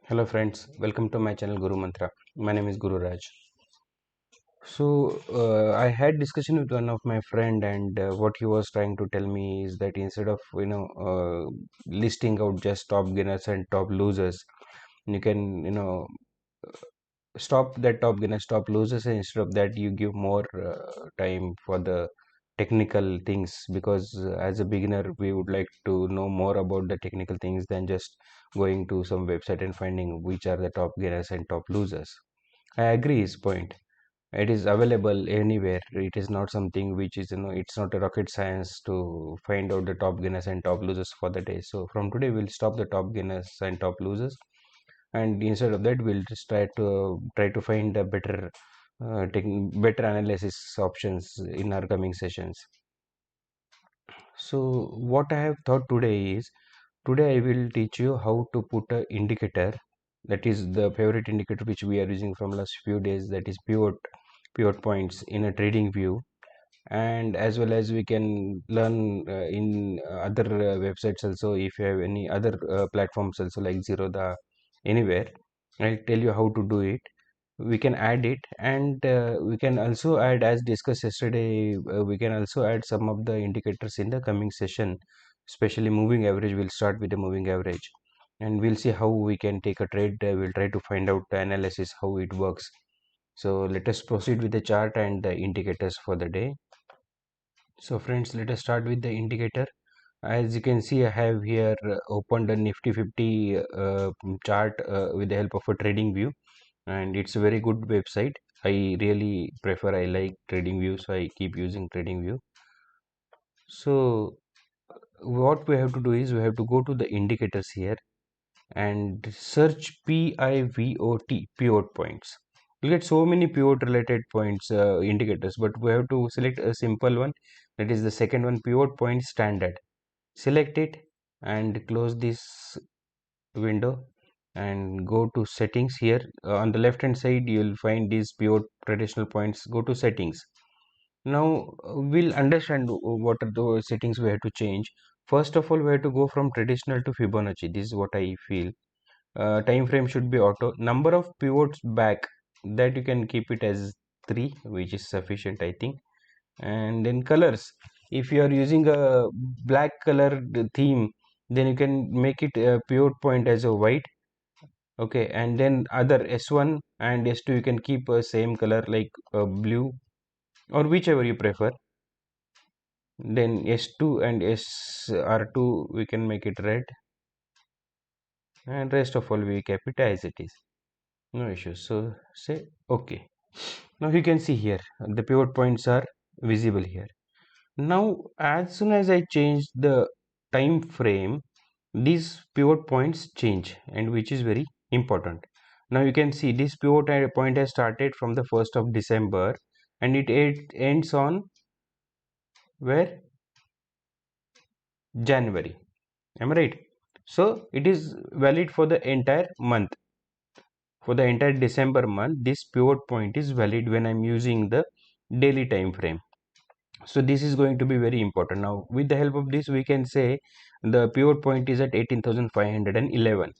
Hello friends, welcome to my channel Guru Mantra. My name is Guru Raj. So I had discussion with one of my friend, and what he was trying to tell me is that instead of listing out just top gainers and top losers, you can stop that top gainers, top losers, and instead of that you give more time for the technical things, because as a beginner we would like to know more about the technical things than just going to some website and finding which are the top gainers and top losers. I agree his point. It is available anywhere. It is not something which is, it's not a rocket science to find out the top gainers and top losers for the day. So from today we'll stop the top gainers and top losers, and instead of that we'll just try to find a better analysis options in our coming sessions. So what I have thought today is, today I will teach you how to put a indicator, that is the favorite indicator which we are using from last few days, that is pivot points in a trading view. And as well as we can learn in other websites also. If you have any other platforms also like Zerodha, anywhere, I'll tell you how to do it. We can add it, and we can also add, as discussed yesterday, we can also add some of the indicators in the coming session, especially moving average. We'll start with the moving average, and we'll see how we can take a trade. We'll try to find out the analysis how it works. So let us proceed with the chart and the indicators for the day. So friends, let us start with the indicator. As you can see, I have here opened a Nifty 50 chart with the help of a trading view, and it's a very good website. I really prefer, I like trading view, so I keep using trading view. So what we have to do is, we have to go to the indicators here and search pivot points. You get so many pivot related points, indicators, but we have to select a simple one, that is the second one, pivot point standard. Select it and close this window and go to settings. Here on the left hand side you will find these pivot traditional points. Go to settings. Now we'll understand what are the settings we have to change. First of all, we have to go from traditional to Fibonacci. This is what I feel. Time frame should be auto. Number of pivots back, that you can keep it as 3, which is sufficient, I think. And then colors, if you are using a black color theme, then you can make it a pivot point as a white. Okay, and then other S1 and S2 you can keep a same color like blue, or whichever you prefer. Then S2 and SR2 we can make it red, and rest of all we keep it as it is. No issues. So say okay. Now you can see here the pivot points are visible here. Now as soon as I change the time frame, these pivot points change, and which is very important. Now you can see this pivot point has started from the 1st of December, and it ends on where? January. Am I right? So it is valid for the entire month. For the entire December month, this pivot point is valid when I'm using the daily time frame. So this is going to be very important. Now with the help of this, we can say the pivot point is at 18,511.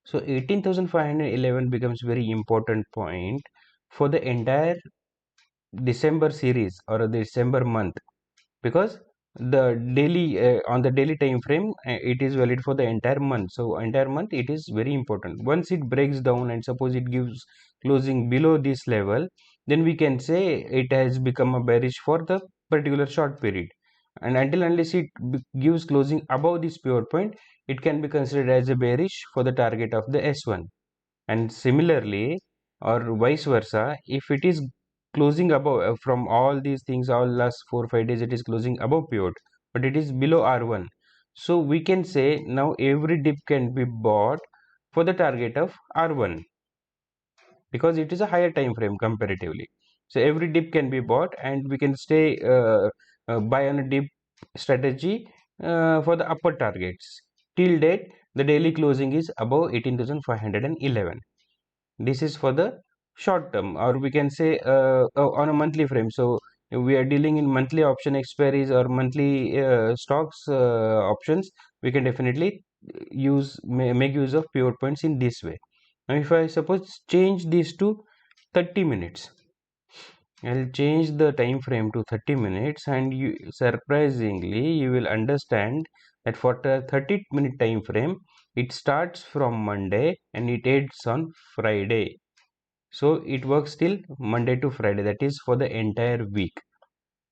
So 18,511 becomes very important point for the entire December series or the December month, because the daily on the daily time frame, it is valid for the entire month. So entire month, it is very important. Once it breaks down and suppose it gives closing below this level, then we can say it has become a bearish for the particular short period. And until unless it gives closing above this pivot point, it can be considered as a bearish for the target of the S1. And similarly, or vice versa, if it is closing above, from all these things, all last 4 5 days it is closing above pivot, but it is below R1, so we can say now every dip can be bought for the target of R1, because it is a higher time frame comparatively. So every dip can be bought, and we can stay buy on a dip strategy for the upper targets. Till date the daily closing is above 18,511. This is for the short term, or we can say on a monthly frame. So we are dealing in monthly option expiries or monthly stocks options. We can definitely make use of pivot points in this way. Now if I suppose change this to 30 minutes, I'll change the time frame to 30 minutes, and you surprisingly you will understand that for the 30-minute time frame it starts from Monday and it ends on Friday. So it works till Monday to Friday, that is for the entire week.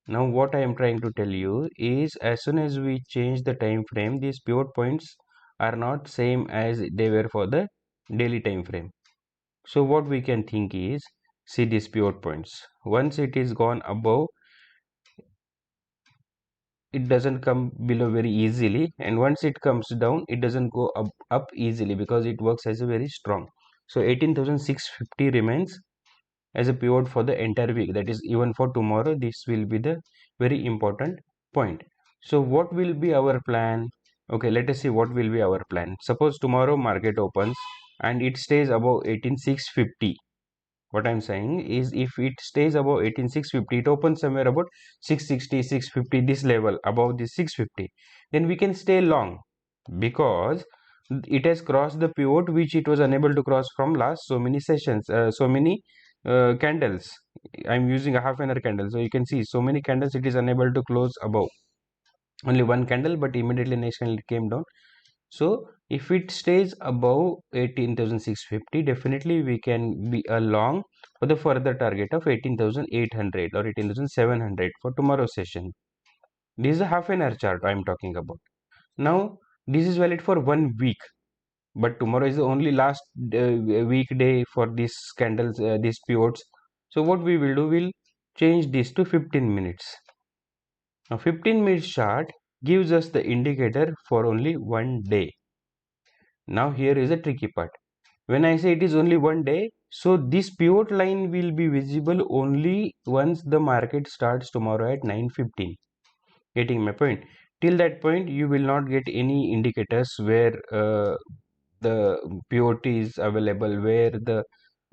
Now what I am trying to tell you is, as soon as we change the time frame, these pivot points are not same as they were for the daily time frame. So what we can think is, see these pivot points. Once it is gone above, it doesn't come below very easily, and once it comes down, it doesn't go up easily because it works as a very strong. So 18,650 remains as a pivot for the entire week, that is even for tomorrow. This will be the very important point. So what will be our plan? Okay, let us see what will be our plan. Suppose tomorrow market opens and it stays above 18,650. What I'm saying is, if it stays above 18,650, it opens somewhere about 660, 650, this level above this 650, then we can stay long, because it has crossed the pivot which it was unable to cross from last so many sessions, so many candles. I'm using a half an hour candle, so you can see so many candles it is unable to close above. Only one candle, but immediately next candle it came down. So if it stays above 18,650, definitely we can be a long for the further target of 18,800 or 18,700 for tomorrow's session. This is a half an hour chart I am talking about. Now this is valid for 1 week, but tomorrow is the only last weekday for these candles, these pivots. So what we will do, we'll change this to 15 minutes. Now 15 minutes chart gives us the indicator for only one day. Now here is a tricky part. When I say it is only one day, so this pivot line will be visible only once the market starts tomorrow at 9:15. Getting my point? Till that point, you will not get any indicators where the POT is available, where the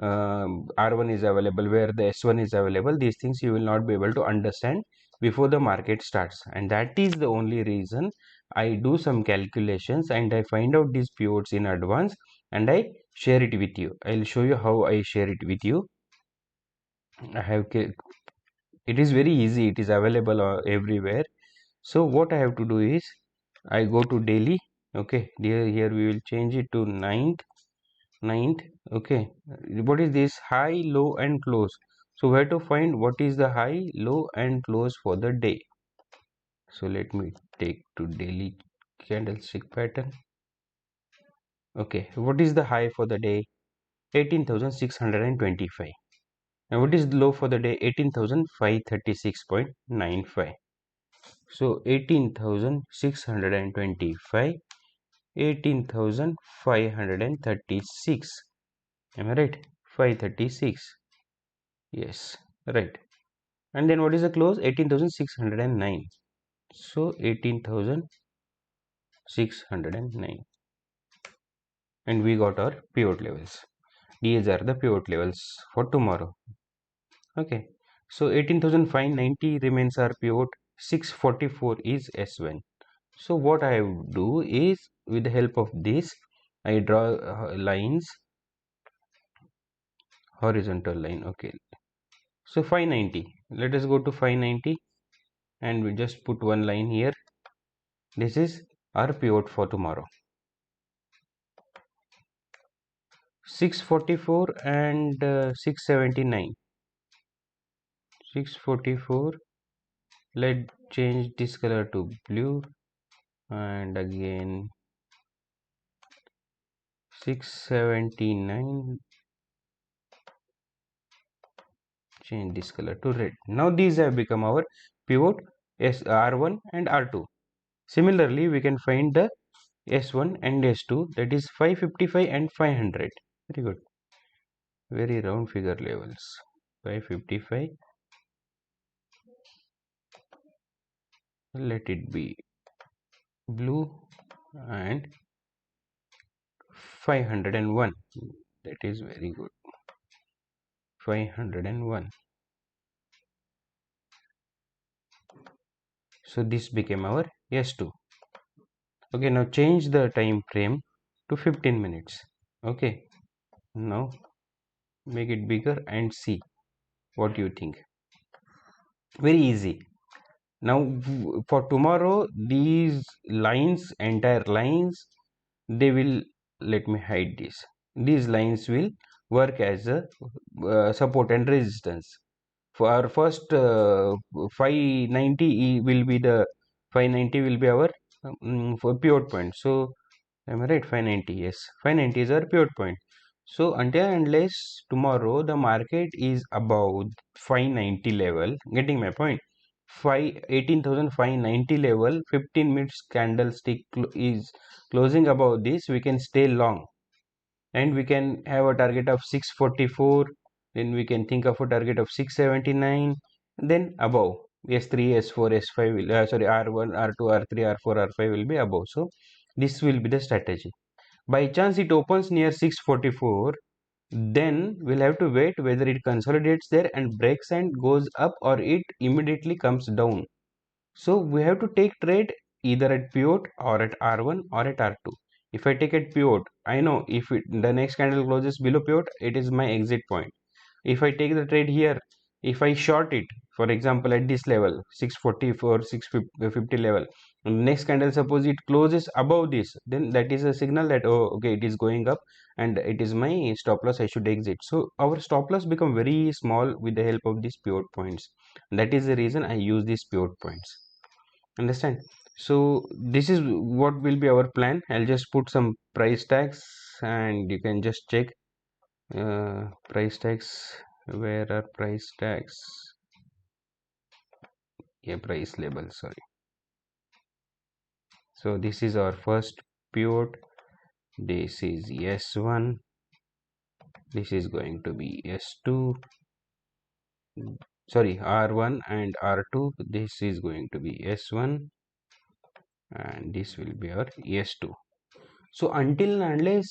R1 is available, where the S1 is available. These things you will not be able to understand before the market starts, and that is the only reason I do some calculations and I find out these POTs in advance and I share it with you. I'll show you how I share it with you. I have it is very easy. It is available everywhere. So what I have to do is, I go to daily. Okay, here we will change it to ninth. Okay, what is this? High, low and close. So where to find what is the high, low and close for the day? So let me take to daily candlestick pattern. Okay, what is the high for the day? 18,625. And what is the low for the day? 18,536.95. So 18,625, 18,536. Am I right? 536. Yes, right. And then what is the close? 18,609. So 18,609. And we got our pivot levels. These are the pivot levels for tomorrow. Okay. So 18,590 remains our pivot. 644 is S1. So what I do is, with the help of this, I draw lines, horizontal line. Okay. So 590. Let us go to 590 and we just put one line here. This is our pivot for tomorrow. 644 and 679. 644. Let's change this color to blue, and again 679. Change this color to red. Now these have become our pivot R1 and R2. Similarly, we can find the S1 and S2, that is 555 and 500. Very good. Very round figure levels. 555. Let it be blue, and 501. That is very good. 501. So this became our S2. Okay, now change the time frame to 15 minutes. Okay, Now make it bigger and see what you think. Very easy. Now for tomorrow, these lines, entire lines, they will, let me hide this, these lines will work as a support and resistance. For our first 590 will be the 590 will be our for pivot point. So am I right? 590, yes, 590 is our pivot point. So until and unless tomorrow the market is above 590 level, getting my point, 18,590 level, 15 minutes candlestick is closing above this, we can stay long, and we can have a target of 644, then we can think of a target of 679, then above S3, S4, S5 will, sorry, R1, R2, R3, R4, R5 will be above. So this will be the strategy. By chance it opens near 644, then we'll have to wait whether it consolidates there and breaks and goes up, or it immediately comes down. So we have to take trade either at pivot or at R1 or at R2. If I take at pivot, I know if the next candle closes below pivot, it is my exit point. If I take the trade here, if I short it, for example, at this level, 644, 650 level, and next candle, suppose it closes above this, then that is a signal that, oh, okay, it is going up and it is my stop loss, I should exit. So our stop loss become very small with the help of these pivot points. That is the reason I use these pivot points. Understand? So this is what will be our plan. I'll just put some price tags and you can just check price tags. Where are price tags? Yeah, price label, sorry. So this is our first pivot. This is S1, this is going to be S2, sorry, R1 and R2. This is going to be S1 and this will be our S2. So until and unless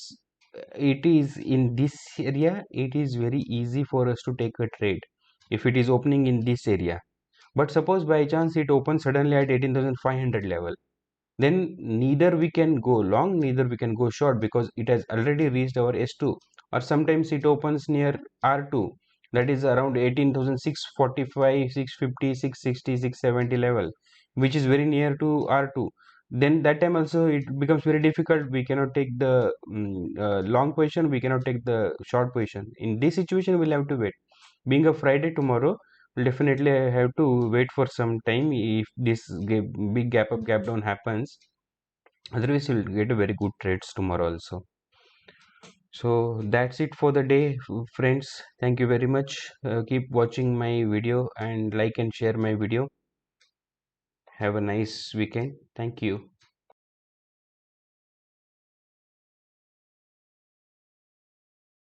it is in this area, it is very easy for us to take a trade if it is opening in this area. But suppose by chance it opens suddenly at 18,500 level, then neither we can go long, neither we can go short, because it has already reached our S2. Or sometimes it opens near R2, that is around 18,645, 650, 660, 670 level, which is very near to R2. Then that time also it becomes very difficult. We cannot take the long position, we cannot take the short position. In this situation, we'll have to wait. Being a Friday tomorrow, we'll definitely have to wait for some time if this big gap up, gap down happens. Otherwise, you'll get a very good trades tomorrow also. So that's it for the day, friends. Thank you very much. Keep watching my video and like and share my video. Have a nice weekend. Thank you.